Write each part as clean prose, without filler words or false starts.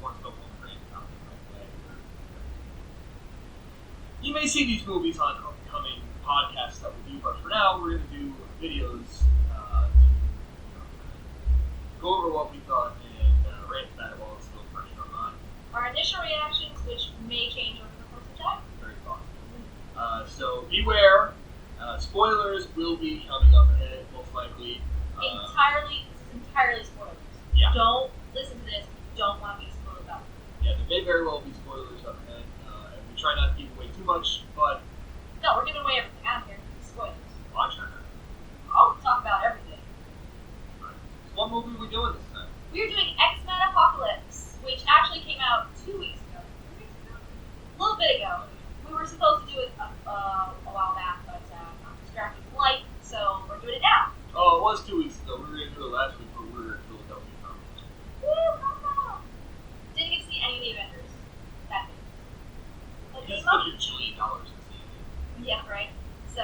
wants to go Wolverine out there. You may see these movies on upcoming podcasts that we do, but for now, we're going to do videos to go over what we thought and rant about it while it's still fresh in our mind. Our initial reactions, which may change over the course of time. Very thoughtful. So beware. Spoilers will be coming up ahead, most likely. This is entirely spoilers. Yeah. Don't listen to this. Don't want to be spoiled about it. Yeah, there may very well be spoilers up ahead, and we try not to give away too much, but... No, we're giving away everything. I don't care. Spoilers. Watch her. I'll talk about everything. Right. So what movie are we doing this time? We're doing X-Men Apocalypse, which actually came out 2 weeks ago. 3 weeks ago? A little bit ago. We were supposed to do it a while back, but I'm distracted with light, so we're doing it now. Oh, it was 2 weeks ago. We were going to do it last week, but we were in Philadelphia. Woo, no. Didn't get to see any of the Avengers that big. But He's it's going not. to $1 trillion to see it. Yeah, right. So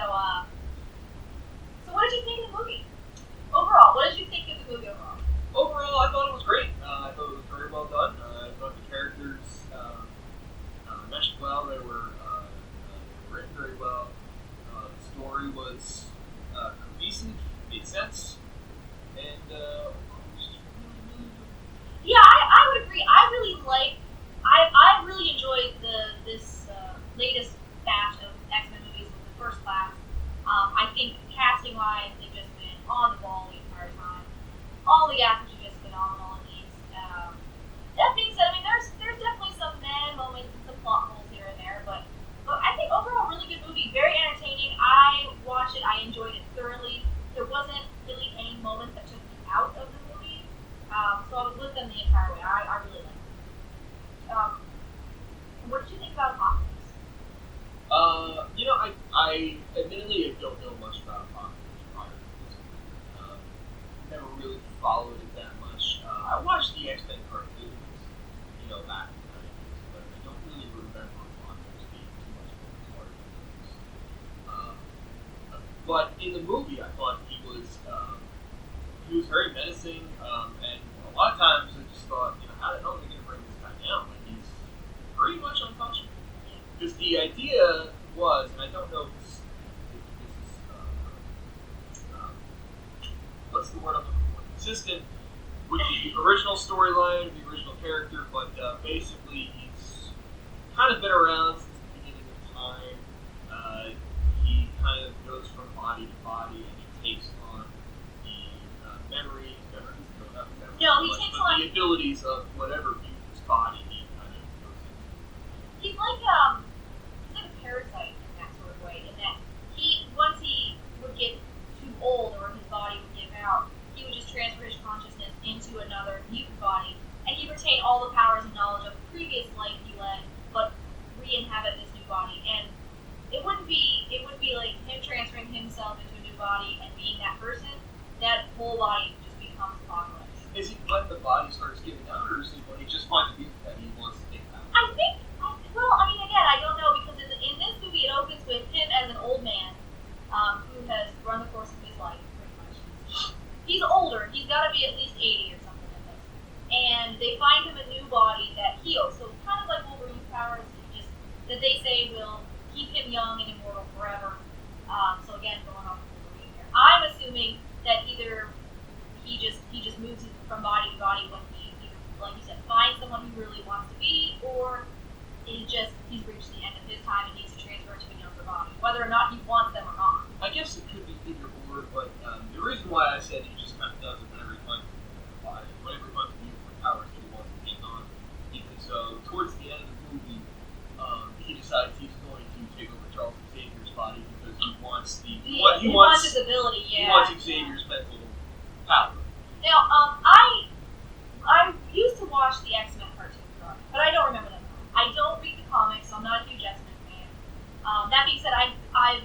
what did you think of the movie? Overall, what did you think of the movie overall? Overall, I thought it was great. I thought it was very well done. I thought the characters meshed well. They were written very well. The story was cohesive, made sense, and Yeah, I would agree. I really enjoyed this latest batch of X-Men movies with the first class. I think casting wise, they've just been on the ball the entire time. All the actors are just phenomenal in these. That being said, I mean there's definitely some mad moments and some plot holes here and there, but I think overall really good movie, very entertaining. I watched it, I enjoyed it thoroughly. There wasn't really any moments that took me out of the movie. So I was with them the entire way. I really liked it. What did you think about Apocalypse? I admittedly don't know much about Apocalypse prior to this movie. Never really followed it that much. I watched the X-Men cartoons, back in the 90s, but I don't really remember Apocalypse being too much of a part of the movies. But in the movie, I thought he was very menacing, and a lot of times I just thought, how the hell are they going to bring this guy down? Like, he's pretty much untouchable. Because the idea was, and I don't know if this is what's the word I'm looking for? Consistent with the original storyline, the original character, but basically he's kind of been around since the beginning of time. He kind of goes from body to body, and he takes on the memories, No, he takes on the abilities of whatever mutant's body he kind of goes into. He's like a parasite in that sort of way, in that once he would get too old or his body would give out, he would just transfer his consciousness into another mutant body, and he'd retain all the powers and knowledge of the previous life he led, but re-inhabit this new body. And it wouldn't be like him transferring himself into a new body and being that person. That whole body just becomes Apocalypse. Is he when the body starts giving out, or is he when he just finds a mutant that he wants to take out? Again, I don't know, because in this movie it opens with him as an old man who has run the course of his life, pretty much. He's older. He's got to be at least 80 or something like this. And they find him a new body that heals. So it's kind of like Wolverine's powers, that they say will keep him young and immortal forever. So again, going off of Wolverine here. I'm assuming that either he just moves from body to body when he, like you said, finds someone he really wants to be, or he's reached the end of his time and needs to transfer to a younger body, whether or not he wants them or not. I guess it could be either or, but the reason why I said he just kind of does it whenever he finds a body, whenever he finds a mutant powers that he wants to take on, because towards the end of the movie, he decides he's going to take over Charles Xavier's body because he wants he wants his ability. Yeah, he wants Xavier's mental power. Now, I used to watch the X-Men cartoons, but I don't remember them. I don't read the comics, so I'm not a huge X-Men fan. That being said, I've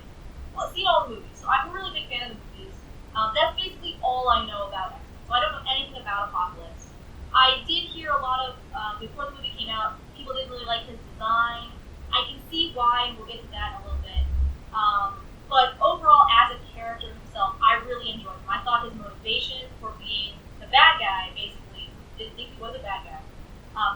seen all the movies, so I'm a really big fan of the movies. That's basically all I know about X-Men, so I don't know anything about Apocalypse. I did hear a lot of, before the movie came out, people didn't really like his design. I can see why, and we'll get to that in a little bit. But overall, as a character himself, I really enjoyed him. I thought his motivation for being the bad guy, basically, didn't think he was a bad guy,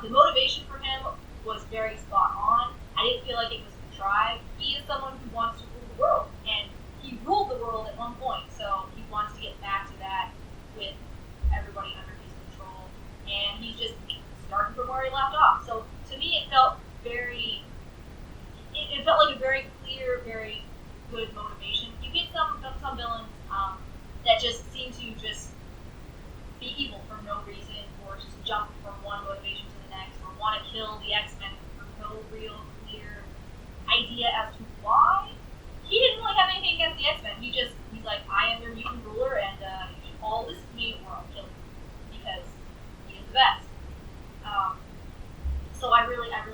The motivation for him was very spot on. I didn't feel like it was contrived. He is someone who wants to rule the world, and he ruled the world at one point, so he wants to get back to that with everybody under his control. And he's just starting from where he left off. So to me, it felt it felt like a very clear, very good motivation. You get some villains that just seem to just be evil for no reason, or just jump from one motivation to the next, or want to kill the X-Men for no real clear idea as to why. He didn't really have anything against the X-Men. He's like, I am your mutant ruler, and you should all listen to me, or I'll kill you, because he is the best. So I really liked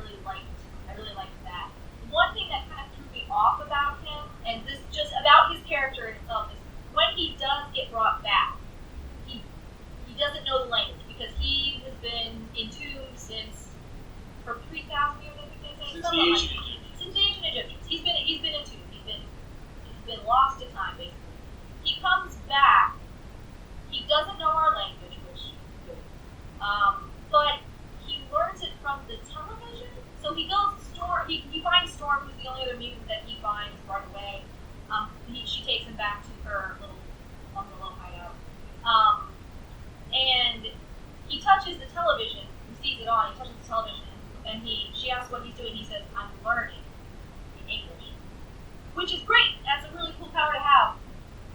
that. One thing that kind of threw me off about him, and this just about his character in itself, is when he does get brought back, he doesn't know the language, because he has been entombed since for 3,000 years, I think they say. Since the ancient Egyptians. Since the ancient Egyptians. He's been entombed. He's been lost to time, basically. He comes back. He doesn't know our language, which is good. But he learns it from the television. So he goes to Storm. He finds Storm, who's the only other mutant that he finds right away. She takes him back to her little hideout. And he touches the television. He sees it on. He touches the television, and she asks what he's doing. He says, "I'm learning in English," which is great. That's a really cool power to have.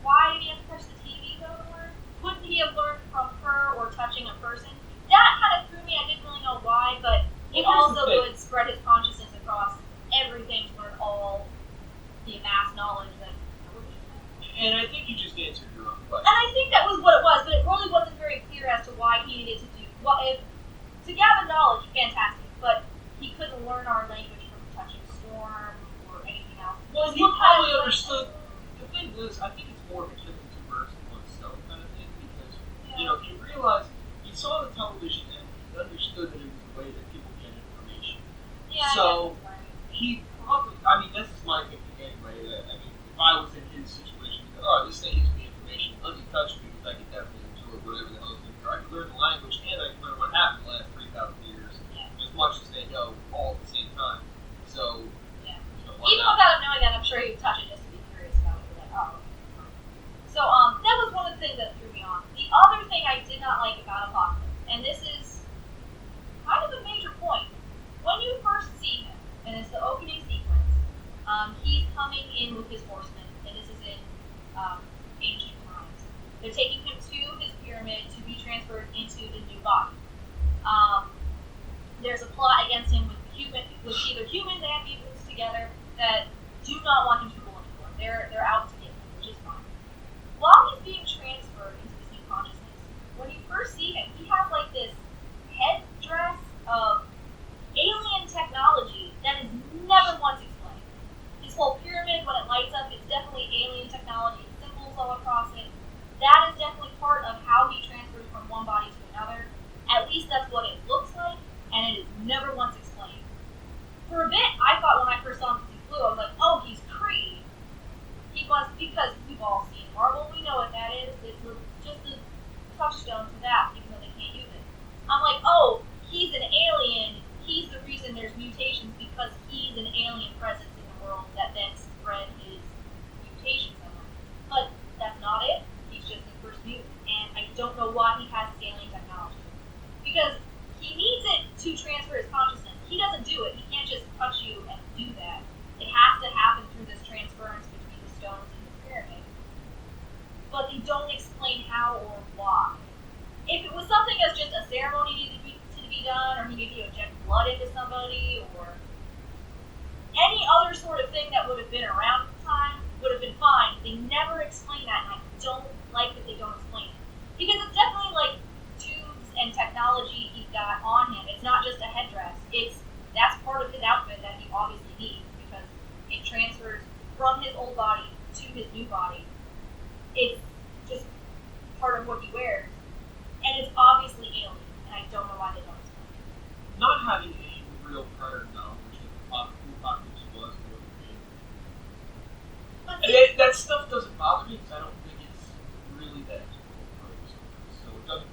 Why did he have to touch the TV though to learn? Couldn't he have learned from her or touching a person? That kind of threw me. I didn't really know why, but it also would spread his consciousness across everything to learn all the amassed knowledge that. And I think you just answered your own question. And I think that was what it was, but it really wasn't very clear as to why he needed to do. To gather knowledge, fantastic, but he couldn't learn our language from touching Storm or anything else. Well, he probably understood. The thing is, I think it's more of a killing two birds with one stone kind of thing, because he realized he saw the television and he understood that it was a way that people get information. Yeah. So he probably. I mean, this is my thinking anyway. That, I mean, if I was in his situation, this thing gives me information. Let me touch it because I can definitely absorb whatever the hell is in there. I can learn the language and I can learn what happened the last 3,000 years, as much as they know all at the same time. So, even without him knowing that, I'm sure he would touch it just to be curious about it. Like, oh. So, that was one of the things that threw me off. The other thing I did not like about Apocalypse, and this is kind of a major point, when you first see him, and it's the opening sequence, he's coming in with his horsemen, and this is in ancient times. They're taking him to his pyramid to be transferred into the new body. There's a plot against him with either humans and mutants together that do not want him to rule anymore. They're out to get him, which is fine. While he's being transferred into this new consciousness, when you first see him, he has like this headdress of alien technology that is never once explained. His whole pyramid, when it lights up, it's definitely alien technology, symbols all across it. That is definitely part of how he transfers from one body to another. At least that's what it looks like, and it is never once explained. For a bit, I thought when I first saw him as he flew, I was like, oh, he's Kree. He must, because we've all seen Marvel, we know what that is. It's just a touchstone to that, even though they can't use it. I'm like, oh, he's an alien. He's the reason there's mutations, because he's an alien presence in the world that then spread his mutation somewhere. But that's not it. He's just the first mutant, and I don't know why he has this alien technology. Because he needs it to transfer his consciousness. He doesn't do it. He can't just touch you and do that. It has to happen through this transference between the stones and the pyramid. But they don't explain how or why. If it was something as just a ceremony needed to be done, or he maybe inject blood into somebody, or any other sort of thing that would have been around at the time, would have been fine. They never explain that, and I don't like that they don't explain it. Because it's definitely like tubes and technology he's got on him. It's not just a headdress. That's part of his outfit that he obviously needs, because it transfers from his old body to his new body. It's just part of what he wears. And it's obviously alien, and I don't know why they don't explain it. Not having any real prior knowledge of who Apocalypse was and what he did. That stuff doesn't bother me, because I don't think it's really that important. So it doesn't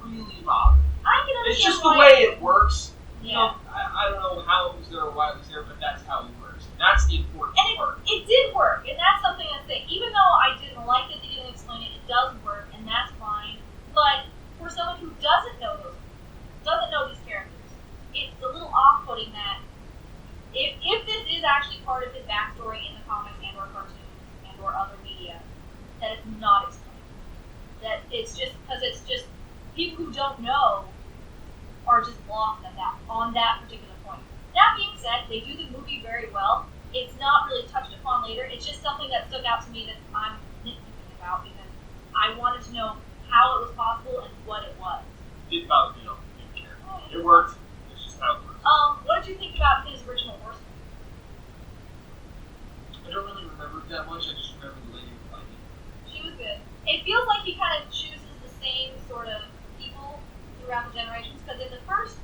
really bother me. I can understand it's just the why way way it works, Yeah. I don't know how it was there or why it was there, but that's how it works. And that's the important part. It did work, and that's something that's saying. Even though I didn't like that they didn't explain it, it does work, and that's fine. But for someone who doesn't know these characters, it's a little off-putting that if this is actually part of his backstory in the comics and or cartoons and or other media, that it's not explained. That it's just because it's just people who don't know are just lost at that on that particular point. That being said, they do the movie very well. It's not really touched upon later. It's just something that stuck out to me that I'm nitpicking about because I wanted to know how it was possible and what it was. Didn't bother me, didn't care. It worked. It's just how it works. What did you think about his original horseman? I don't really remember it that much. I just remember the lady fighting. She was good. It feels like he kind of chooses the same sort of people throughout the generations because in his first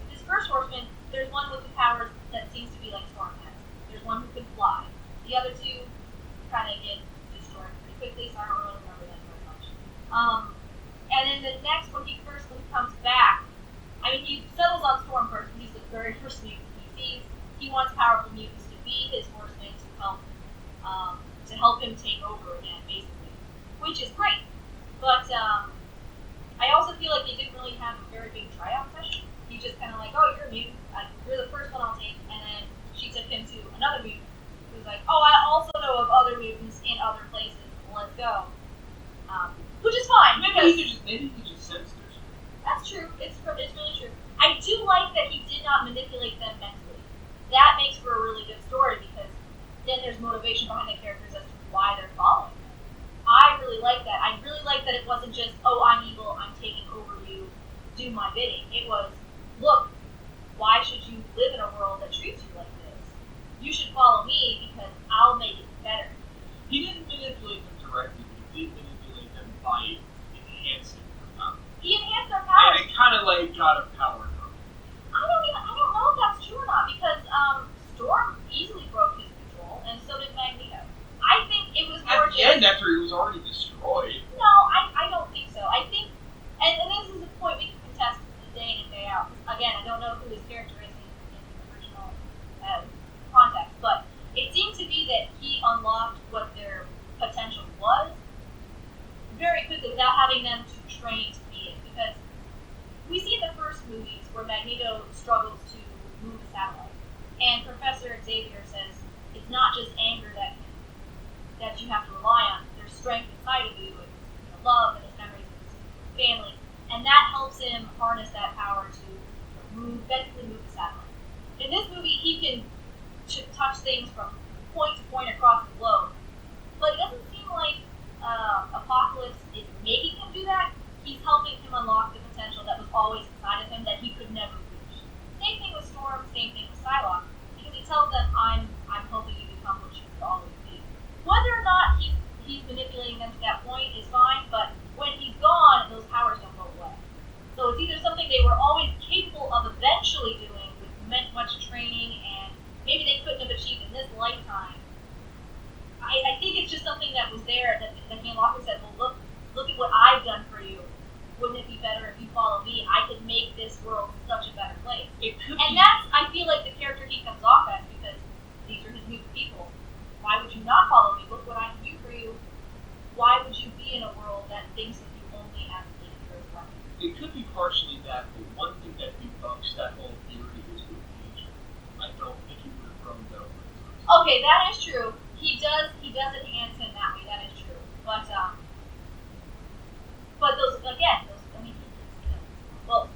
horseman, there's one with the powers that seems to be like Storm has. There's one who can fly. The other two kind of get destroyed pretty quickly, so I don't really remember them very much. And then the next when he comes back, I mean he settles on Storm first. He's the very first mutant he sees. He wants powerful mutants to be his horsemen to help him take over again, basically, which is great. But I also feel like they didn't really have a very big tryout session. He just kind of like, oh, you're a mutant. You're the first one I'll take. And then she took him to another mutant who's like, oh, I also know of other mutants in other places. Let's go. Which is fine. Maybe he could just sense there's. That's true. It's really true. I do like that he did not manipulate them mentally. That makes for a really good story because then there's motivation behind the characters as to why they're following them. I really like that. I really like that it wasn't just, oh, I'm evil, I'm taking over you, do my bidding. It was, look, why should you live in a world that treats you like this? You should follow me because I'll make it better. He didn't manipulate them directly, but he did manipulate them by enhancing their power. He enhanced their power. And it kind of like got a power from him. I don't know if that's true or not because Storm easily broke his control, and so did Magneto. I think it was more at the end after he was already destroyed. No, I don't think so. I think, and this is a point we can contest day in and day out. Again, I don't know who his character is in the original context, but it seemed to be that he unlocked what their potential was very quickly without having them to train to be it. Because we see in the first movies where Magneto struggles to move a satellite, and Professor Xavier says it's not just anger that you have to rely on. There's strength inside of you, and love, and his memories, and his family, and that helps him harness that power to basically move the satellite. In this movie, he can touch things from point to point across the globe, but it doesn't seem like Apocalypse is making him do that. He's helping him unlock the potential that was always inside of him that he could never reach. Same thing with Storm, same thing with Psylocke, because he tells them, I'm helping you become what you could always be. Whether or not he's manipulating them to that point is fine, but when he's gone, those powers don't go away. So it's either something they were always capable of eventually doing with much training and maybe they couldn't have achieved in this lifetime. I think it's just something that was there that he unlocked and said, well, look at what I've done for you. Wouldn't it be better if you follow me? I could make this world such a better place. And that's, I feel like, the character he comes off as because these are his new people. Why would you not follow me? Look what I can do for you. Why would you be in a world that thinks of you only as a dangerous weapon? It could be partially that, but one thing that debunks that whole theory is with nature. I don't think he would have grown that over time. Okay, that is true. He does enhance him that way. That is true. But those again, I mean, well,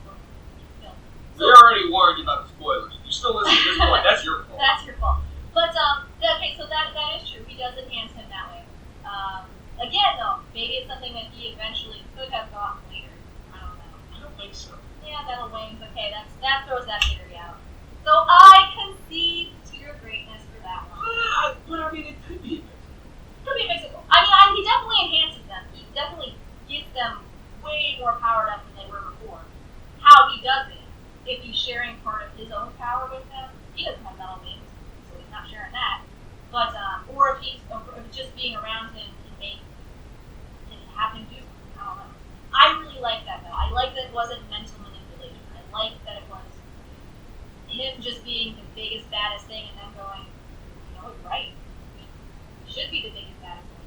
we already warned you about the spoilers. You still listen to this point. That's your fault. That's your fault. But okay, so that is true. He does enhance him that way. Again, though, maybe it's something that he eventually could have gotten later. I don't know. I don't think so. Yeah, that'll wings. Okay, that throws that theory out. So I concede to your greatness for that one. But I mean, it could be. Could be mixable. I mean, he definitely enhances them. He definitely gets them way more powered up than they were before. How he does it, if he's sharing part of his own power with them, he doesn't have metal wings, so he's not sharing that. But or if just being around him can have him do something. I don't know. I really like that though. I like that it wasn't mental manipulation. I like that it was him just being the biggest, baddest thing, and then going, you know, you're right. He should be the biggest, baddest thing.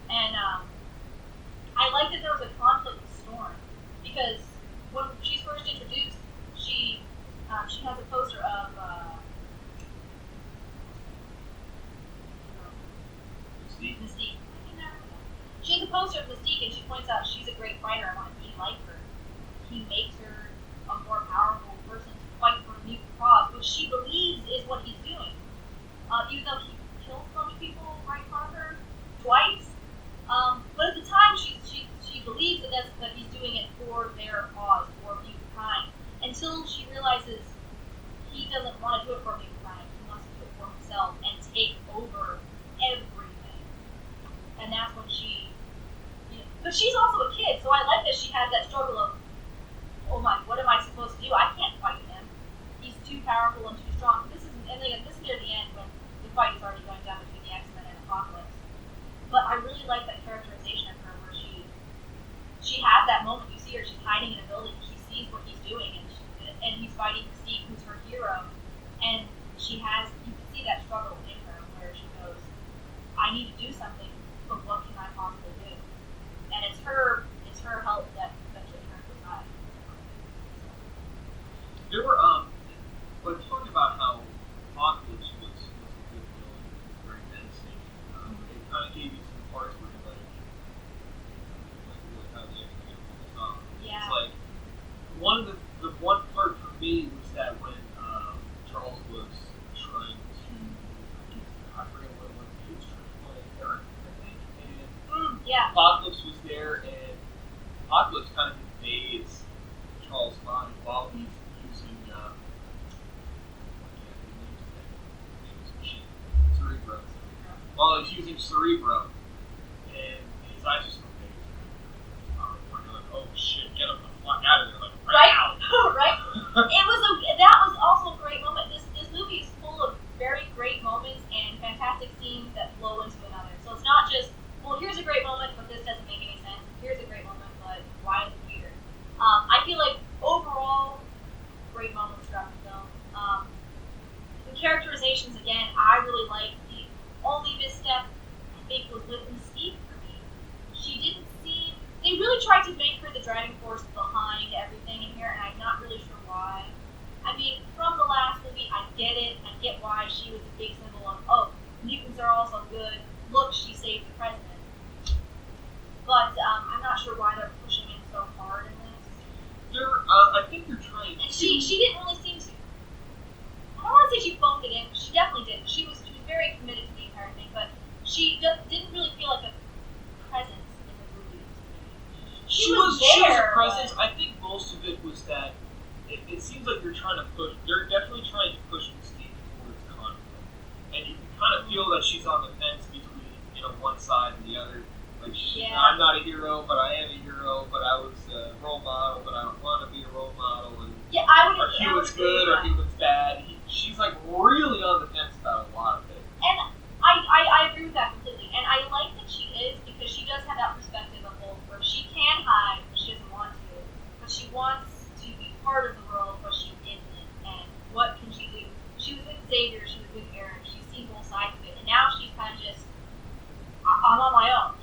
And I like that there was a conflict with Storm because when she's first introduced, she has a poster of Mystique. She has a poster of Mystique, and she points out she's a great fighter. I want to be like her. He makes her a more powerful person to fight for a mutant cause, which she believes is what he's doing. Even though he killed so many people right in front of her twice. But at the time, she believes that he's doing it for their cause, for mutant kind. Until she realizes he doesn't want to do it for mutant kind. He wants to do it for himself and take over everything. And that's when she, but she's also a kid, so I like that she has that struggle of, oh my, what am I supposed to do? I can't fight him. He's too powerful and too strong. This is near the end when the fight is already going down between the X-Men and Apocalypse. But I really like that characterization of her where she has that moment. You see her, she's hiding in a building. She sees what he's doing, and he's fighting Mystique, who's her hero. And you can see that struggle in her where she goes, I need to do something, but what can I possibly do? And it's her help that eventually turns the tide. There were when talking about how Apocalypse was a good villain, very menacing. It kind of gave you some parts where you're like really how the X-Men pulled this off. Yeah. It's like the one part for me was that when Charles was trying to, I forget what it was, he was trying to play Eric, I think, and Yeah. Apocalypse was there, and Apocalypse kind of invades Charles' mind while he's using Cerebro. While he's using Cerebro, and his eyes just go big. You're like, oh shit, get him the fuck out of there, like right now. Right? That was also a great moment. This movie is full of very great moments and fantastic scenes that flow into another. So it's not just, well, here's a great moment, but this doesn't make any sense. Here's a great moment, but why is it weird? I feel like overall, great moments throughout the film. The characterizations, again, I really like. The only misstep, I think, was with Mystique for me. She didn't seem. They really tried to make her the driving force behind everything in here, and I'm not really sure why. I mean, from the last movie, I get it. I get why she was a big symbol of, oh, mutants are also good. Look, she saved the president. But I'm not sure why they're pushing in so hard in this. I think they're trying to. And she didn't really seem to. I don't want to say she phoned it in, because she definitely didn't. She was very committed to the entire thing, but she didn't really feel like a presence in the movie. She was a there, presence. but I think most of it was that it seems like they're trying to push. They're definitely trying to push Mystique towards conflict, and you can kind of feel that she's on the fence between one side and the other. Like I'm not a hero, but I am a hero. But I was a role model, but I don't want to be a role model. And yeah, I would. Or he was good, or he was bad. She's like really on the fence about a lot of things. And I agree with that completely. And I like that she is, because she does have that perspective of both, where she can hide, but she doesn't want to. But she wants to be part of the world, but she isn't. And what can she do? She was with Xavier, she was with Aaron, she's seen both sides of it. And now she's kind of just, I'm on my own.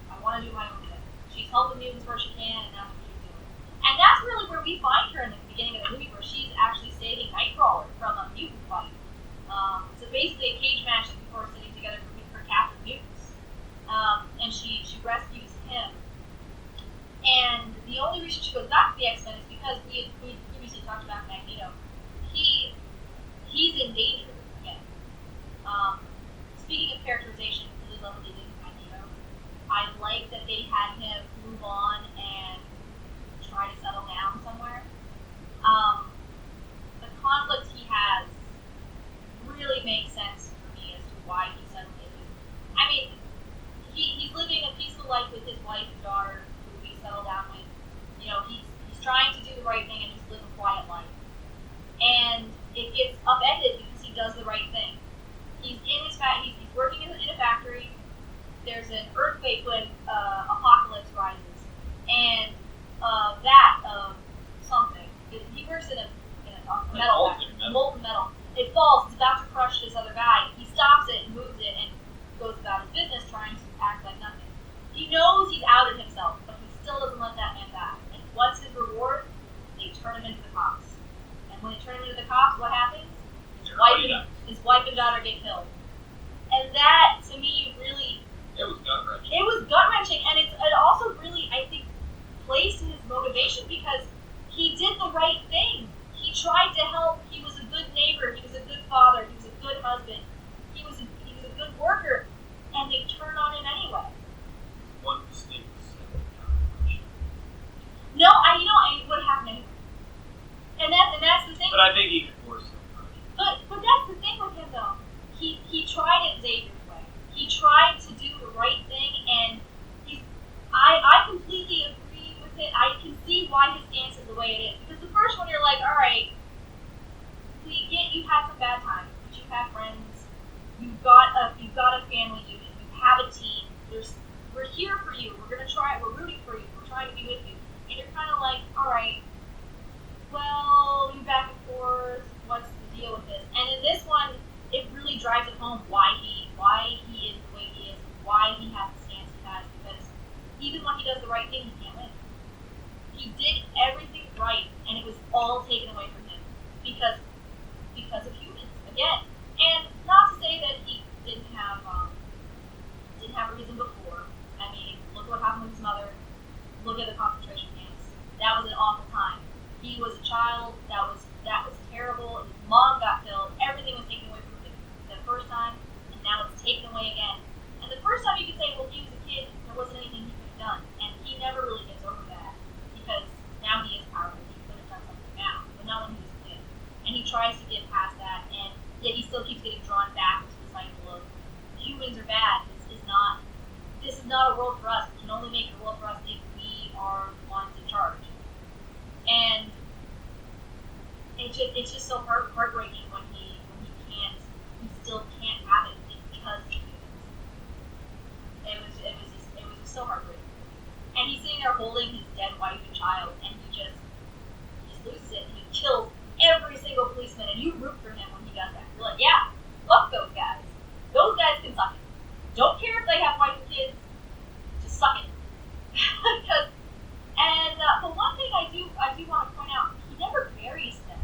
I want to do my own thing. She's helping mutants where she can, and that's what she's doing. And that's really where we find her in the beginning of the movie, where she's actually saving Nightcrawler from a mutant fight. So basically a cage match that people are sitting together for captive mutants. And she rescues him. And the only reason she goes back to the X-Men is because we previously talked about Magneto. He's in danger again. Speaking of characterization, I really love what they did with Magneto. I like that they had him move on and try to settle down somewhere. The conflict he has really makes sense for me as to why he suddenly was. I mean, he's living a peaceful life with his wife and daughter, who he settled down with. He's trying to do the right thing and just live a quiet life. And it gets upended because he does the right thing. He's he's working in a factory. There's an earthquake when Apocalypse rises, and something. He works in a metal factory. molten metal. It falls. It's about to crush this other guy. He stops it and moves it and goes about his business, trying to act like nothing. He knows he's outed himself, but he still doesn't let that man die. And what's his reward? They turn him into the cops. And when they turn him into the cops, what happens? His wife and daughter get killed. And that, to me, really... It was gut-wrenching. It was gut-wrenching, and it also really, I think, plays to his motivation because he did the right thing. He tried to help. He was a good neighbor. He was a good father. He was a good husband. He was a good worker. And they turned on him anyway. One mistake was No, it would happen anyway. And that's the thing. But I think he could force him. But that's the thing with him, though. He tried it Xavier's way. He tried to do the right thing, and I completely agree with it. I can see why his stance is the way it is. Because the first one, you're like, all right, we get you've had some bad times, but you've had friends. You've got a family unit. You have a team. We're here for you. We're gonna try. We're rooting for you. We're trying to be with you. And you're kind of like, all right, well, you back and forth. What's the deal with this? And in this one, it really drives it home why he is the way he is, why he has the stance he has. Because even when he does the right thing, he can't win. He did everything right, and it was all taken away from him because of humans again. And not to say that he didn't have a reason before. I mean, look what happened with his mother. Look at the concentration camps. That was an awful time. He was a child. That was terrible. His mom got killed. Everything was taken away from him the first time, and now it's taken away again. And the first time you could say, well, he was a kid. There wasn't anything he could have done, and he never really gets over that because now he is powerful. He could have done something now, but not when he was a kid. And he tries to get past that, and yet he still keeps getting drawn back into the cycle of humans are bad. This is not a world for us. We can only make it a world for us if we are the ones in charge. And it's just so heartbreaking when he still can't have it because of humans. It was just so heartbreaking. And he's sitting there holding his dead wife and child, and he just loses it, and he kills every single policeman, and you root for him when he does that. You're like, yeah, fuck those guys. Those guys can suck it. Don't care if they have wife and kids, just suck it. But one thing I do want to point out, he never buries them.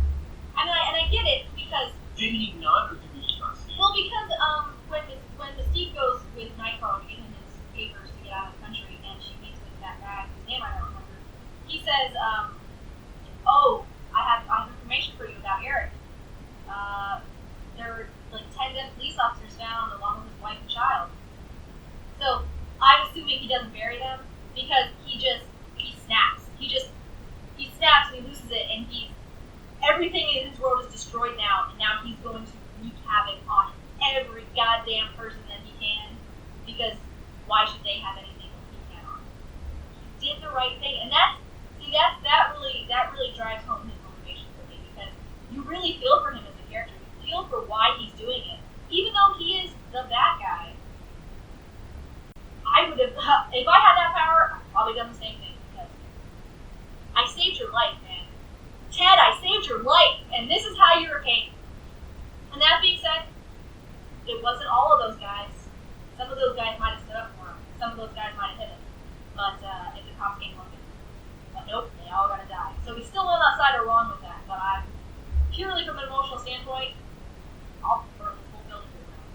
And I get it because did he not, or did he just not see? Well, because when Mystique goes with Nightcrawler to get him his papers to get out of the country, and she meets with that guy whose name I don't remember, he says, "Oh, I have information for you about Eric. There were like 10 dead police officers found along with his wife and child." So I'm assuming he doesn't bury them because he snaps. He snaps and he loses it, and everything in his world is destroyed now, and now he's going to wreak havoc on every goddamn person that he can, because why should they have anything that he can on? He did the right thing, and that really drives home his motivation for me, because you really feel for him as a character. You feel for why he's doing it, even though he is the bad guy. I would have, if I had that power, I'd probably done the same thing, because I saved your life, man. Ted, I saved your life, and this is how you repay me. And that being said, it wasn't all of those guys. Some of those guys might have stood up for him. Some of those guys might have hit him. But if the cops came looking. But nope, they all gotta die. So he's still on that side or wrong with that. But I'm purely from an emotional standpoint, I'll prefer the whole building to the ground.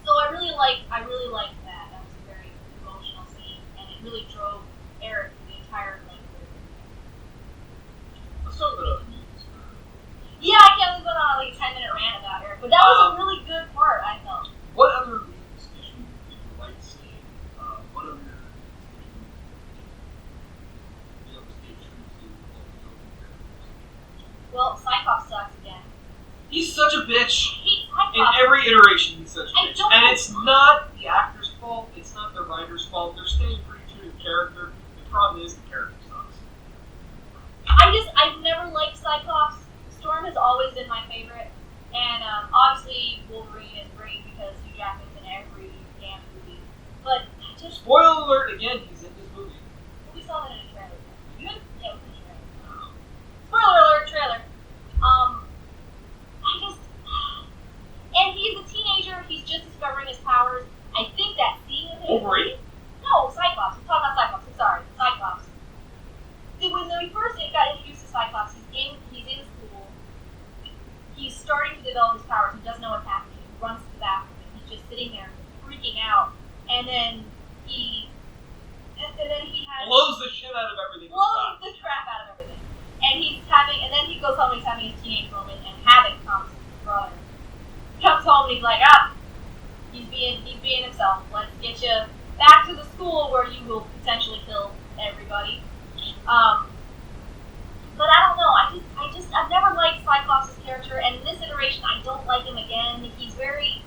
So I really liked that. That was a very emotional scene, and it really drove Eric the entire length of the movie. Let's talk about other movies. Yeah, I can't go on like a 10-minute rant about Eric, but that was a really good part, I felt. What other movies did you like seeing? What other movies did you stay true to what we know from characters? Well, Cyclops sucks again. He's such a bitch. Cyclops. In every iteration, he's such a bitch. don't And know. it's not the actor's fault, it's not the writer's fault. They're staying pretty true to the character. The problem is the character sucks. I've never liked Cyclops. Storm has always been my favorite. And obviously Wolverine is great because Hugh Jackman's in every damn movie. But I just... Spoiler alert again, he's in this movie. We saw that in a trailer. Yeah, it was in a trailer. Spoiler alert, trailer. Wolverine? No, Cyclops. We're talking about Cyclops. I'm sorry, Cyclops. When we first got introduced to Cyclops, he's in school. He's starting to develop his powers. He doesn't know what's happening. He runs to the bathroom. And he's just sitting there, freaking out. And then he has Blows the shit out of everything. blows the crap out of everything. And then he goes home and he's having his teenage moment, and Havoc comes, his brother. He comes home and he's like, he's being himself. Let's get you back to the school where you will potentially kill everybody. But I don't know. I've never liked Cyclops' character, and in this iteration, I don't like him again. He's very,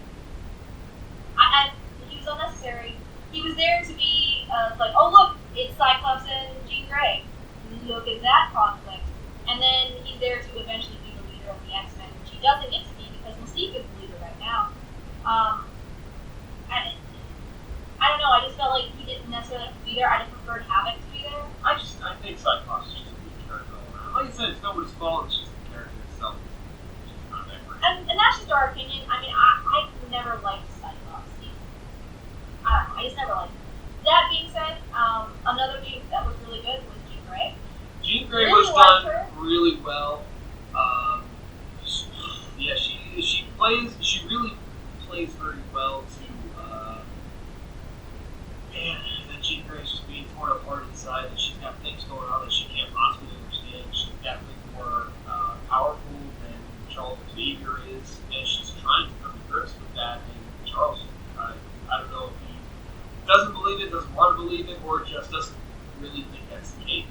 he was unnecessary. He was there to be like, oh look, it's Cyclops and Jean Grey. Look at that conflict. And then he's there to eventually be the leader of the X-Men, which he doesn't get to be because Mystique is the leader right now. I don't know. I just felt like he didn't necessarily have to be there. I just preferred Havoc to be there. I think Cyclops is just a good character all around. Like I said, it's nobody's fault. It's just the character itself. It's just not that great. And that's just our opinion. I mean, I never liked Cyclops. I just never liked him. That being said, another thing that was really good was Jean Grey. Jean Grey Really was liked done her. really well. Yeah, she really plays very well to man, that Jean Grey's just being torn apart inside, and she's got things going on that she can't possibly understand. She's definitely more powerful than Charles Xavier is, and she's trying to come to grips with that. And Charles, I don't know if he doesn't believe it, doesn't want to believe it, or just doesn't really think that's the case.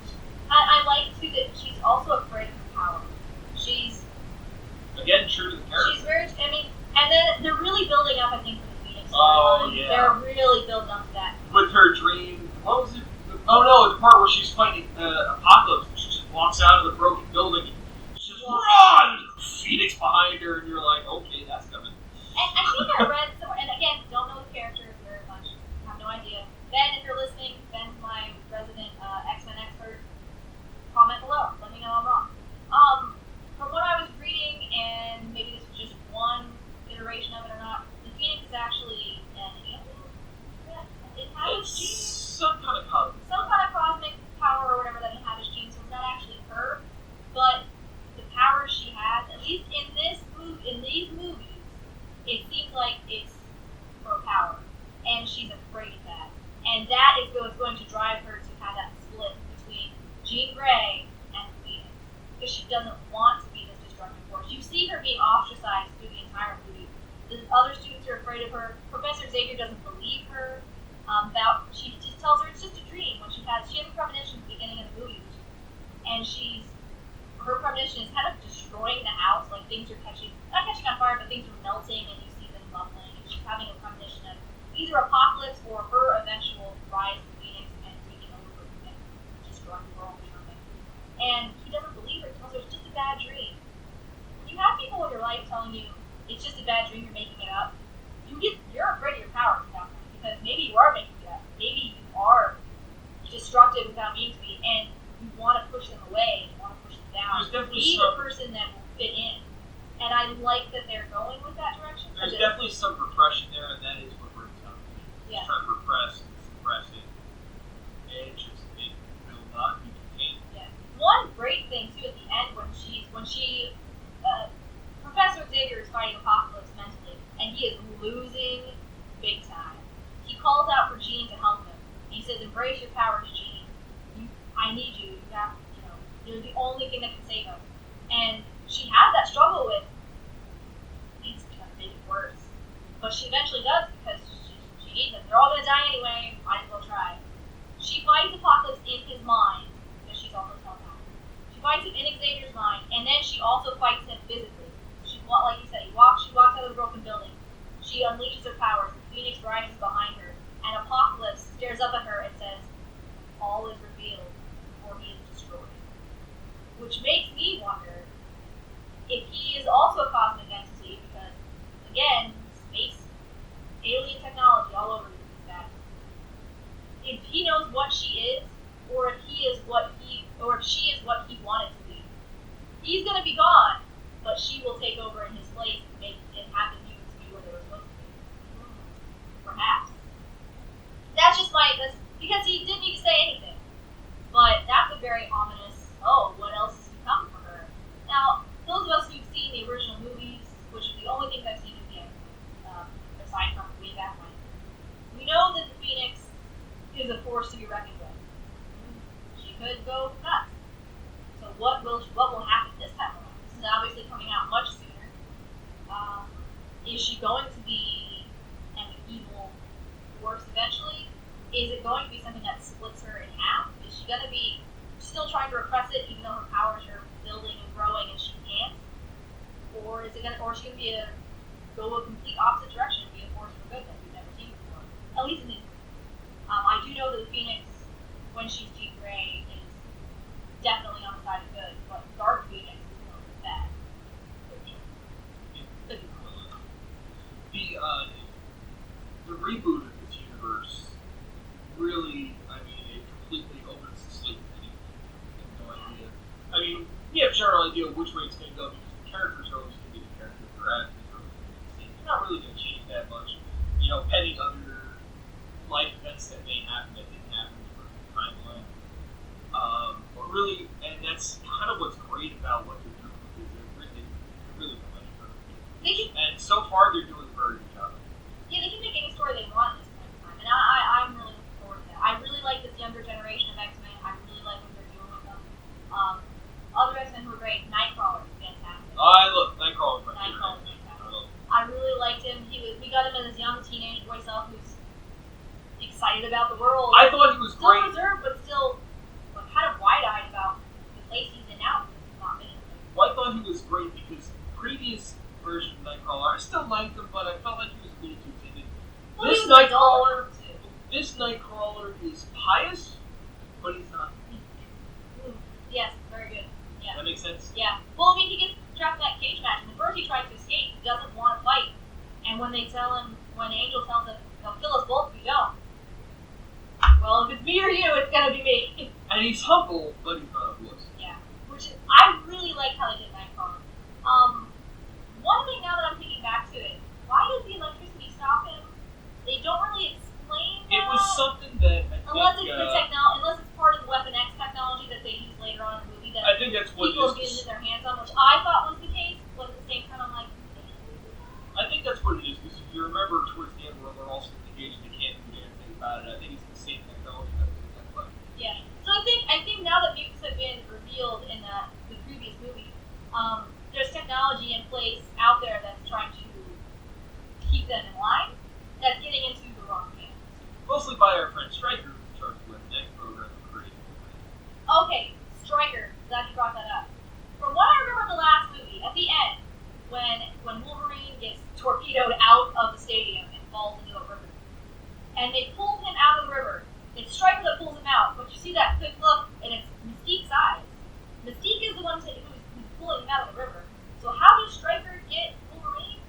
I like too that she's also afraid of her power. She's Again, true to the character. She's very. I mean, and then they're really building up. I think for the Phoenix. Oh, storyline. yeah. They're really building up to that. With her dream, what was it? Oh no, the part where she's fighting Apocalypse. She just walks out of the broken building and she just run! Phoenix behind her, and you're like, okay, that's coming. And I think I read somewhere, and again, don't know the character very much. Have no idea. Ben, if you're listening, Ben's my resident X-Men expert. Comment below. Let me know I'm wrong. From what I was reading, and maybe this was just one iteration of it or not, the Phoenix is actually an alien. It inhabits genes. Some kind of cosmic. Some kind of cosmic power or whatever that inhabits genes. So it's not actually her, but the power she has. At least in these movies, it seems like it's her power, and she's afraid of that. And that is what's going to drive her to have that split between Jean Grey and Phoenix, because she doesn't want to be this destructive force. You see her being ostracized through the entire movie. The other students are afraid of her. Professor Xavier doesn't believe her. She just tells her it's just a dream. When she has a premonition at the beginning of the movie, and her premonition is kind of destroying the house. Like things are not catching on fire, but things are melting, and you see them bubbling. And she's having a premonition of either Apocalypse or her eventual rise to Phoenix and taking over and destroying the world or something. And he doesn't believe her. He tells her it's just a bad dream. When you have people in your life telling you it's just a bad dream, you're making it up, you're afraid of your powers at that point, because maybe you are making it up. Maybe you are destructive without meaning to be, and you want to push them away, you want to push them down. Be the person that will fit in. And I like that they're going with that direction. There's definitely some repression there, and that is what brings out the people. Yeah. Trying to repress and suppress it. And it will not be contained. Yeah. One great thing too at the end when Professor Xavier is fighting Apocalypse mentally, and he is losing big time. He calls out for Jean to help him. He says, "Embrace your powers, Jean. I need you. You're the only thing that can save us." And she has that struggle with needs to make it worse, but she eventually does because she needs them. They're all gonna die anyway. Might as well try. She fights Apocalypse in his mind because she's also telepath. She fights him in Xavier's mind, and then she also fights him physically. Like you said, she walks out of the broken building. She unleashes her powers. The Phoenix rises behind her, and Apocalypse stares up at her and says, "All is revealed before he is destroyed." Which makes me wonder if he is also a cosmic entity, because, again, space, alien technology all over this guy. If he knows what she is, or if she is what he wanted to be, he's gonna be gone, but she will take over in his place and have the mutants be where they were supposed to be. Perhaps. going to be an evil force eventually? Is it going to be something that splits her in half? Is she going to be still trying to repress it, even though her powers are building and growing and she can't? Or is she going to be go a complete opposite direction and be a force for good that we've never seen before? At least in this. I do know that the Phoenix, when she's Jean Grey, is definitely on the side of good, but Dark Phoenix is more bad. The reboot of this universe really, it completely opens the slate of anything. You have no idea. You have a general idea of which way it's going to go because the characters are always going to be the characters. Their attitudes are always going to be the same. They're not really going to change that much. Pending other life events that may happen that didn't happen in the timeline. But really, and that's kind of what's great about what they're doing because they're really playing perfect. And so far, they're doing a very good job. Yeah, they can make any story they want at this point in time, and I'm really looking forward to that. I really like this younger generation of X-Men. I really like what they're doing with them. Other X-Men who are great. Nightcrawler is fantastic. Nightcrawler's my favorite. Fantastic. I really liked him. We got him as his young teenage boy self who's excited about the world. I thought he was still great. Reserved, but still kind of wide-eyed about the place he's in now because he's not been in it. Well, I thought he was great because the previous version of Nightcrawler, I still liked him, but I felt like he was a little too timid. Well, this Nightcrawler is pious, but he's not. Yes, very good. Yeah. That makes sense? Yeah. Well, he gets trapped in that cage match, and at first he tries to escape. He doesn't want to fight. And when Angel tells him, they'll kill us both if we don't. Well, if it's me or you, it's gonna be me. And he's humble, but he's not a wuss. Yeah. I really like how they did Nightcrawler. One thing now that I'm thinking back to it, why does the electricity stop him? They don't really explain that. It was something that unless it's part of the Weapon X technology that they use later on in the movie that I think that's what people get their hands on, which I thought was the case, but at the same time I'm like, I think that's what it is, because if you remember towards the end where they're all in the cage and they can't do anything about it, I think it's the same technology that was in that fight. Yeah. So I think now that mutants have been revealed in the previous movie, there's technology in place out there that's trying to keep them in line, that's getting into the wrong hands. Mostly by our friend Stryker, who's charged with the next program of creating. Okay, Stryker, glad you brought that up. From what I remember in the last movie, at the end, when Wolverine gets torpedoed out of the stadium and falls into a river, and they pull him out of the river, it's Stryker that pulls him out, but you see that quick look, and it's Mystique's eyes. Mystique is the one who's pulling him out of the river. So how does Stryker get Wolverine?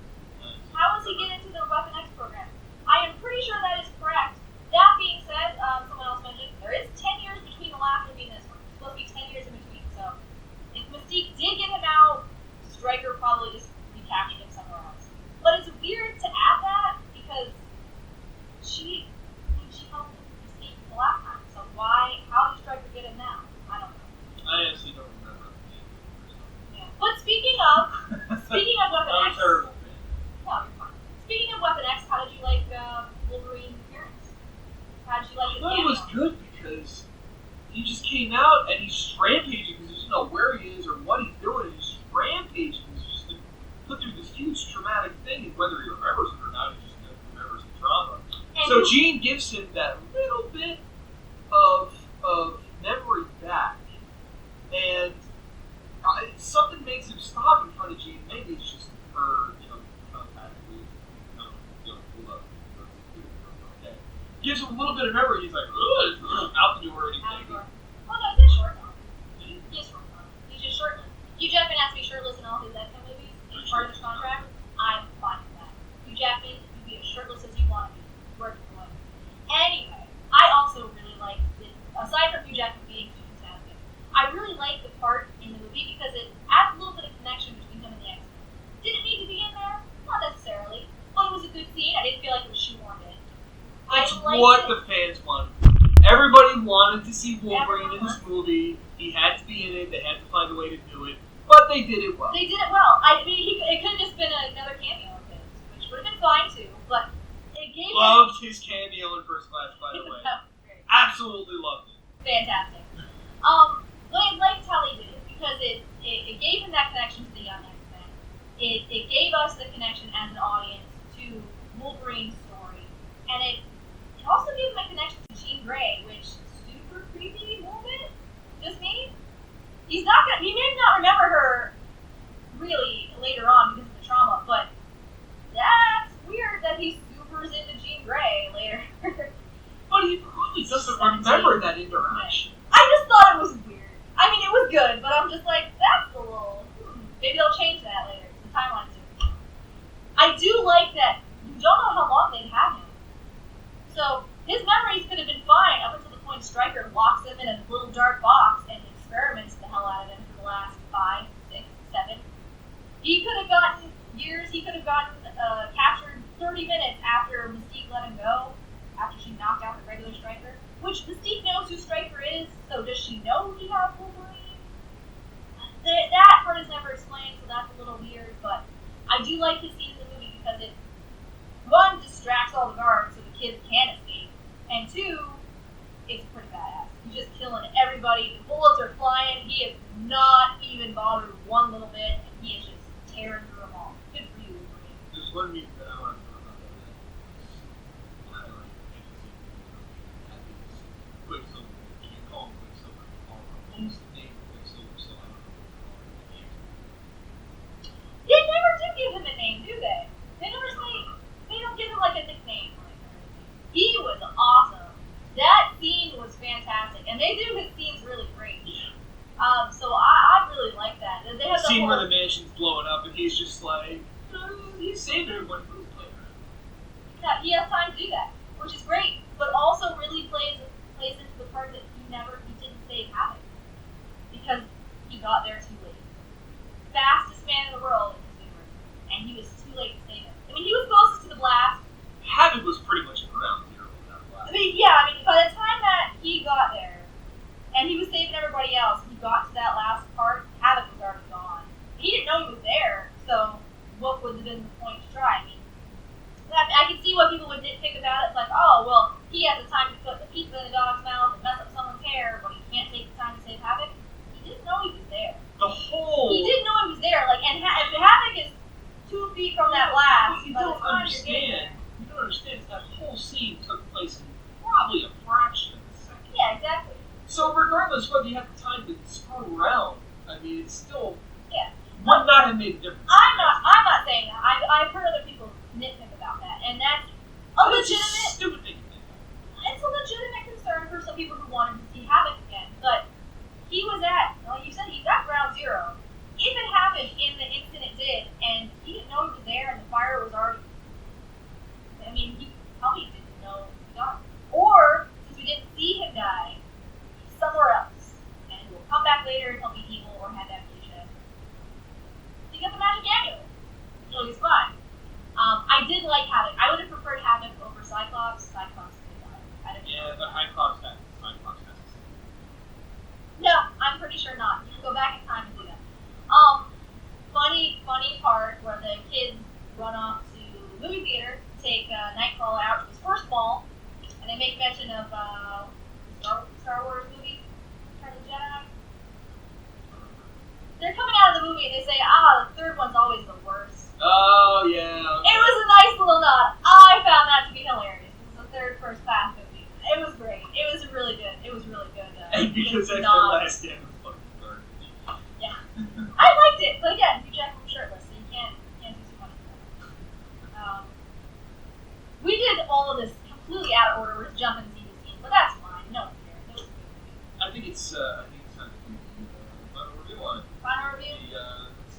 How does he get into the Weapon X program? I am pretty sure that is correct. That being said, someone else mentioned, there is 10 years between the last movie and this one. It's supposed to be 10 years in between, so if Mystique did get him out, Stryker probably just recaptured him somewhere else. But it's weird to add that because she helped Mystique the last time. So how did Stryker get him now? I don't know. I actually don't remember. Yeah. But speaking of Weapon I'm X. terrible. No, you're fine. Speaking of Weapon X, how did you like Wolverine's appearance? How did you like his I thought it was good because he just came out and he's rampaging because he doesn't know where he is or what he's doing. He's just rampaging. He's just put through this huge traumatic thing, and whether he remembers it or not, he just remembers the trauma. And so Jean gives him that little bit of memory back, and something makes him stop in front of Jean. Maybe it's just her, contact with, pull up. Gives him a little bit of memory. He's like, out the door, and he's out the like, door. Oh no, he's short now. He's short now. He's just shirtless. Hugh Jackman has to be shirtless in all his X-Men movies. It's part of his contract. I'm fine with that. Hugh Jackman, you can be as shirtless as you want to be. Work for one. Anyway, I also really like it. Aside from Hugh Jackman being fantastic, I really like the part in the movie because it adds a little bit of connection between him and the X-Men. Did it need to be in there? Not necessarily. But it was a good scene. I didn't feel like it was shoehorned in. that's what the fans wanted. Everybody wanted to see Wolverine in this movie. He had to be in it. They had to find a way to do it. But they did it well. They did it well. I mean, it could have just been another cameo of his, which would have been fine too. But it gave Loved his cameo in First Class, by the way. Absolutely loved it. Fantastic. But I liked how they did it because it gave him that connection to the young X-Men. It gave us the connection as an audience to Wolverine's story, and it also gives him a connection to Jean Grey, which is super creepy a little bit. Just me. He may not remember her really later on because of the trauma, but that's weird that he supers into Jean Grey later. But he probably doesn't remember that interaction. I just thought it was weird. I mean, it was good, but I'm just like, that's a little. Maybe they'll change that later. The timeline too. I do like that you don't know how long they've had him. So his memories could have been fine up until the point Stryker locks him in a little dark box and experiments the hell out of him for the last 5, 6, 7. He could have gotten years. He could have gotten captured 30 minutes after Mystique let him go. After she knocked out the regular Stryker, which Mystique knows who Stryker is, so does she know he has Wolverine? That part is never explained, so that's a little weird, but I do like his scene in the movie because it, one, distracts all the guards so the kids can't escape, and two, it's pretty badass. He's just killing everybody, the bullets are flying, he is not even bothered one little bit, and he is just tearing through them all. Good for you, Wolverine. There's one meme that I want to talk about that Quicksilver. You can call him Quicksilver. Almost the name Quicksilver, so I don't know what to call him in the answer. They never do give him a name, do they? They never say, they don't give him like a nickname. He was awesome. That scene was fantastic, and they do his scenes really great. Yeah. So I really like that. They have The scene where the mansion's blowing up, and he's just like, he saved everyone from the playground. Yeah, he has time to do that, which is great, but also really plays into the part that he didn't save Havoc because he got there too late. Fastest man in the world in his universe, and he was too late to save him. I mean, he was closest to the blast. Havoc was pretty much at ground zero with that blast. I mean, by the time that he got there, and he was saving everybody else, he got to that last part, Havoc was already gone. He didn't know he was there, so what would have been the point to try? I mean, I can see what people would nitpick about it. It's like, oh, well, he has the time to put the pizza in a dog's mouth and mess up someone's hair, but he can't take the time to save Havoc. He didn't know he was there. He didn't know he was there. Like, and if Havoc is 2 feet from that blast, You don't understand. That whole scene took place in probably a fraction of a second. Yeah, exactly. So regardless whether you have the time to screw around, I mean, it's still would not have made a difference. I'm not saying that. I've heard other people nitpick about that, and that's a legitimate. Stupid thing to think. It's a legitimate concern for some people who wanted to see Havoc again, but he was at, like you said, he's at ground zero. If it happened in the instant it did, and he didn't know he was there, and the fire was already, I mean, he probably didn't know he was gone. Or, since we didn't see him die, he's somewhere else, and he'll come back later and he'll be evil or have amnesia. He got the magic amulet, so he's fine. I did like Havoc. I would have preferred Havoc over Cyclops. Cyclops did die. Yeah, but Cyclops has to say. No, I'm pretty sure not. You can go back in time and do that. Funny part where the kids run off to the movie theater to take Nightcrawler out to his first ball, and they make mention of Star Wars movie, Return of the Jedi. They're coming out of the movie and they say, the third one's always the worst. Oh, yeah. Okay. It was a nice little nod. I found that to be hilarious. It was the third First Class movie. It was great. It was really good. And because that's the last stand was fucking dark. Yeah. I liked it, but again, Hugh Jackman was shirtless, so you can't do too much of that. We did all of this completely out of order. We're just jumping scene to scene, but that's fine. No one cares. It was a good movie. I think it's time to do the final review on it. Final review?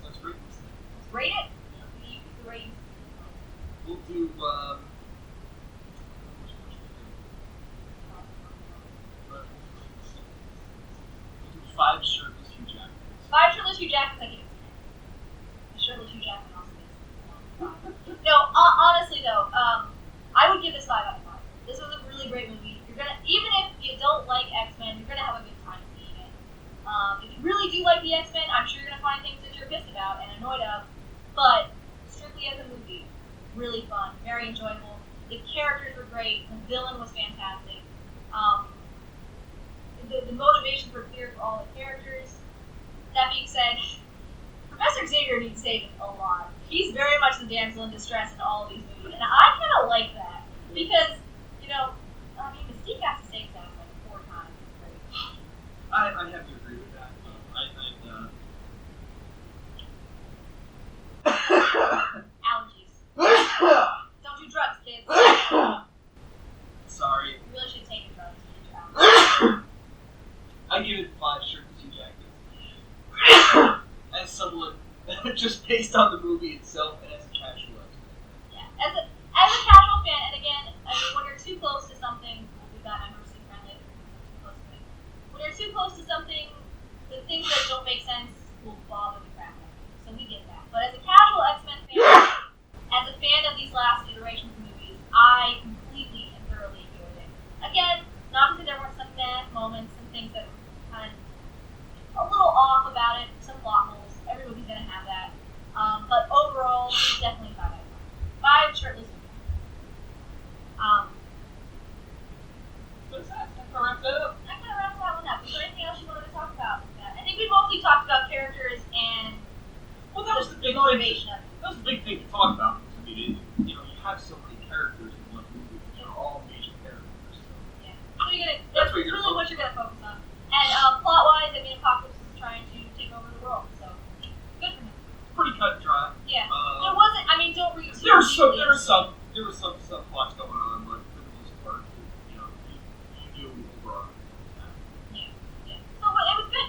Let's rate this thing. Let's rate it? Yeah. You pick the rating. We'll do, five shirtless Hugh Jackmans. 5 shirtless Hugh Jackmans, I give it 10. The shirtless Hugh Jackman also gets it. No, honestly though, I would give this 5 out of 5. This was a really great movie. You're gonna, even if you don't like X-Men, you're gonna have a good time seeing it. If you really do like the X-Men, I'm sure you're gonna find things that you're pissed about and annoyed of. But strictly as a movie, really fun, very enjoyable. The characters were great. The villain was fantastic. The motivation for fear for all the characters. That being said, Professor Xavier needs saving a lot. He's very much the damsel in distress in all of these movies, and And I kind of like that because, Mystique has to save Zack like 4 times. I have to agree with that. Allergies. Don't do drugs, kids. Sorry. You really should take your drugs. I give it 5 shirts and 2 jackets. As someone, just based on the movie itself and as a casual expert. Yeah, as a casual fan, and again, when you're too close to something, we'll do that. I'm mercy friendly. When you're too close to something, the things that don't make sense will bother the crap out of you. So we get that. But as a casual X-Men fan, as a fan of these last iterations of movies, I completely and thoroughly enjoyed it. Again, not because there weren't some bad moments, some things that were kind of a little off about it, some plot holes. Every movie's gonna have that. But overall, it's definitely 5 out of 5. 5 shirtless movies. So that kind of wraps that up. That kind of wraps that one up. Is there anything else you wanted to talk about with that? I think we mostly talked about characters and Well, that was the big motivation of it. That was the big thing to talk about. I mean, you have so many characters in one movie. They're all major characters. So. Yeah. So That's what you're gonna focus on. And plot-wise, Apocalypse is trying to take over the world, so good for him. Pretty cut and dry. Yeah. There wasn't. Don't read too There was deeply. some subplots going on, but for the most part, you do overall. Yeah. So, but it was good.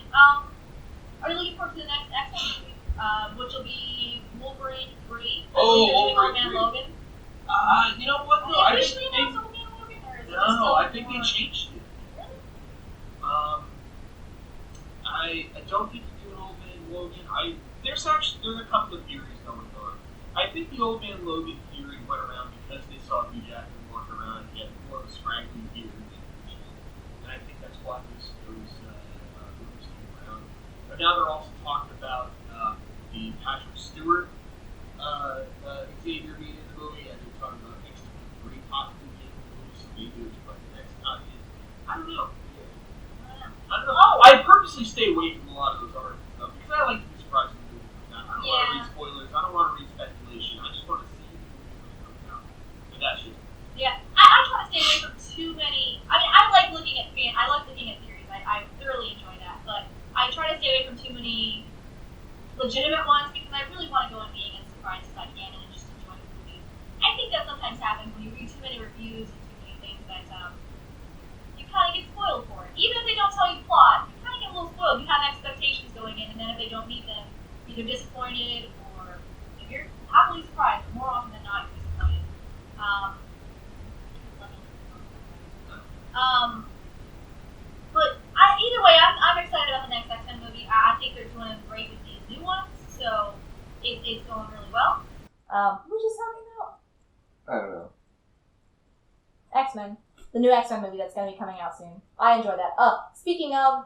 Are you looking forward to the next X-Men movie? Which will be Wolverine 3. Wolverine 3. Logan. You know what though? I think announced Old Man Logan, or is it just still I think they changed it. Really? I don't think you do an Old Man Logan. There's a couple of theories going on. I think the Old Man Logan theory went around because they saw Hugh Jackman walk around and he had more of a scraggly beard than usual. And I think that's why those rumors came around. But now they're also talking about the Patrick Stewart Xavier being in the movie, and they're talking about X-23 possibly being in the movie, so maybe it's what the next time is. I don't know. I purposely stay away from a lot of those articles stuff because I like to be surprised with the movie. I don't want to read spoilers. I don't want to read speculation. I just want to see the movie when it comes out. But that's just Yeah, I try to stay away from too many. I like looking at theories. I thoroughly enjoy that, but I try to stay away from too many legitimate ones because I really want to go in being as surprised as I can and just enjoy the movie. I think that sometimes happens when you read too many reviews and too many things that you kind of get spoiled for it. Even if they don't tell you the plot, you kind of get a little spoiled. You have expectations going in, and then if they don't meet them, you're either disappointed or if you're happily surprised. But more often than not, you're disappointed. But either way, I'm excited about the next X-Men movie. I think they're doing great with these new ones, so it's going really well. We're just talking about I don't know. X-Men, the new X-Men movie that's going to be coming out soon. I enjoy that. Speaking of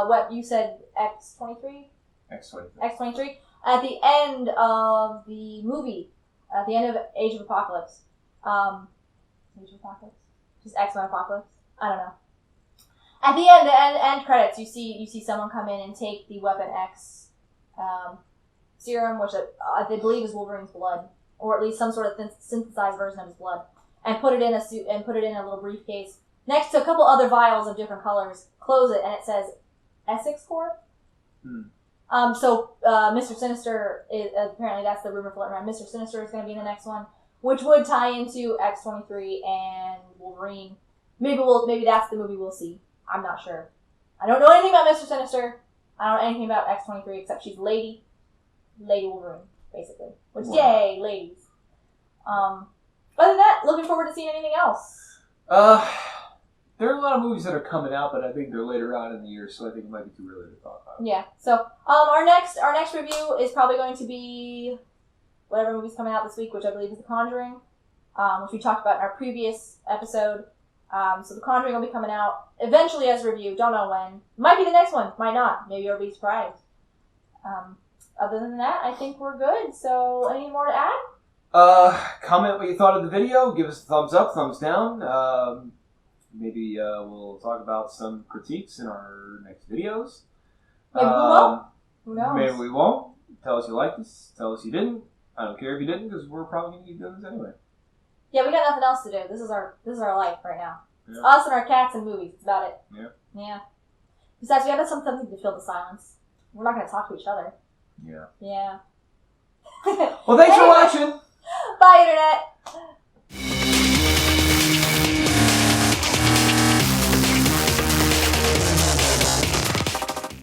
what you said, X-23? X-23. X-23. At the end of the movie, at the end of Age of Apocalypse, Age of Apocalypse? Just X-Men Apocalypse? I don't know. At the end credits, you see someone come in and take the Weapon X serum, which I believe is Wolverine's blood, or at least some sort of synthesized version of his blood, and put it in a suit and put it in a little briefcase next to a couple other vials of different colors. Close it, and it says Essex Corp. So Mr. Sinister is apparently that's the rumor floating around. Mr. Sinister is going to be in the next one, which would tie into X-23 and Wolverine. Maybe that's the movie we'll see. I'm not sure. I don't know anything about Mr. Sinister. I don't know anything about X-23 except she's Lady Wolverine, basically. Which, yay, ladies. Other than that, looking forward to seeing anything else. There are a lot of movies that are coming out, but I think they're later on in the year, so I think it might be too early to talk about. Yeah. So, our next review is probably going to be whatever movie's coming out this week, which I believe is The Conjuring, which we talked about in our previous episode. So The Conjuring will be coming out eventually as a review. Don't know when. Might be the next one. Might not. Maybe you'll be surprised. Other than that, I think we're good. So, any more to add? Comment what you thought of the video. Give us a thumbs up, thumbs down. Maybe we'll talk about some critiques in our next videos. Maybe we won't. Who knows? Maybe we won't. Tell us you liked this. Tell us you didn't. I don't care if you didn't, because we're probably going to keep doing this anyway. Yeah, we got nothing else to do. This is our life right now. It's Yeah. us and our cats and movies. That's about it. Yeah. Yeah. Besides, we got something to fill the silence. We're not going to talk to each other. Yeah. Yeah. Well, thanks for watching. Bye, Internet.